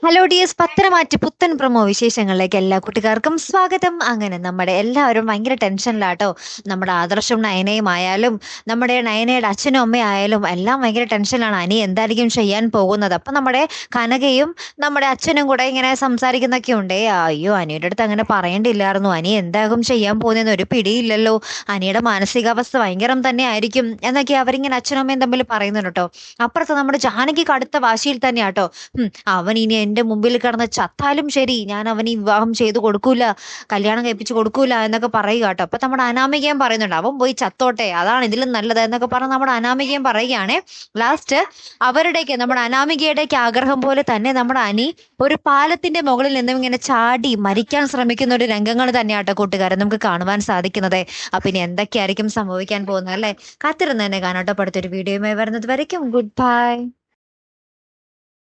Hello dears, പത്തനംമാറ്റ് പുത്തൻ promo വിശേഷങ്ങളിലേക്ക് എല്ലാ കുട്ടികാർക്കും സ്വാഗതം. അങ്ങനെ നമ്മുടെ എല്ലാവരും ഭയങ്കര ടെൻഷനിലാട്ടോ. നമ്മുടെ ആദർശം നയനയും ആയാലും നമ്മുടെ നയനയുടെ അച്ഛനും അമ്മയും ആയാലും എല്ലാം ഭയങ്കര ടെൻഷനിലാണ്. അനി എന്തായിരിക്കും ചെയ്യാൻ പോകുന്നത്. അപ്പം നമ്മുടെ കനകയും നമ്മുടെ അച്ഛനും കൂടെ ഇങ്ങനെ സംസാരിക്കുന്നൊക്കെ ഉണ്ട്. അയ്യോ, അനിയുടെ അടുത്ത് അങ്ങനെ പറയേണ്ടില്ലായിരുന്നു. അനി എന്താകും ചെയ്യാൻ പോകുന്നതെന്ന് ഒരു പിടിയില്ലല്ലോ. അനിയുടെ മാനസികാവസ്ഥ ഭയങ്കരം തന്നെ ആയിരിക്കും എന്നൊക്കെ അവരിങ്ങനെ അച്ഛനും അമ്മയും തമ്മിൽ പറയുന്നുണ്ട് കേട്ടോ. അപ്പുറത്ത് നമ്മുടെ ജാനകി കടുത്ത വാശിയിൽ തന്നെയാട്ടോ. അവൻ ഇനി എന്റെ മുമ്പിൽ കിടന്ന് ചത്താലും ശരി, ഞാൻ അവന് ഈ വിവാഹം ചെയ്തു കൊടുക്കൂല, കല്യാണം കഴിപ്പിച്ച് കൊടുക്കൂല എന്നൊക്കെ പറയുക കേട്ടോ. അപ്പൊ നമ്മുടെ അനാമികയും പറയുന്നുണ്ട്, അവൻ പോയി ചത്തോട്ടെ, അതാണ് ഇതിലും നല്ലത് എന്നൊക്കെ പറഞ്ഞ് നമ്മുടെ അനാമികയും പറയുകയാണെ. ലാസ്റ്റ് അവരുടെയൊക്കെ നമ്മുടെ അനാമികയുടെയൊക്കെ ആഗ്രഹം പോലെ തന്നെ നമ്മുടെ അനി ഒരു പാലത്തിന്റെ മുകളിൽ നിന്നും ഇങ്ങനെ ചാടി മരിക്കാൻ ശ്രമിക്കുന്ന ഒരു രംഗങ്ങൾ തന്നെയാട്ടോ കൂട്ടുകാരെ നമുക്ക് കാണുവാൻ സാധിക്കുന്നത്. അപ്പൊ ഇനി എന്തൊക്കെയായിരിക്കും സംഭവിക്കാൻ പോകുന്നത് അല്ലെ? കാത്തിരുന്ന് തന്നെ കാണാട്ടോ. അടുത്തൊരു വീഡിയോയുമായി വരുന്നത് വരയ്ക്കും ഗുഡ് ബൈ.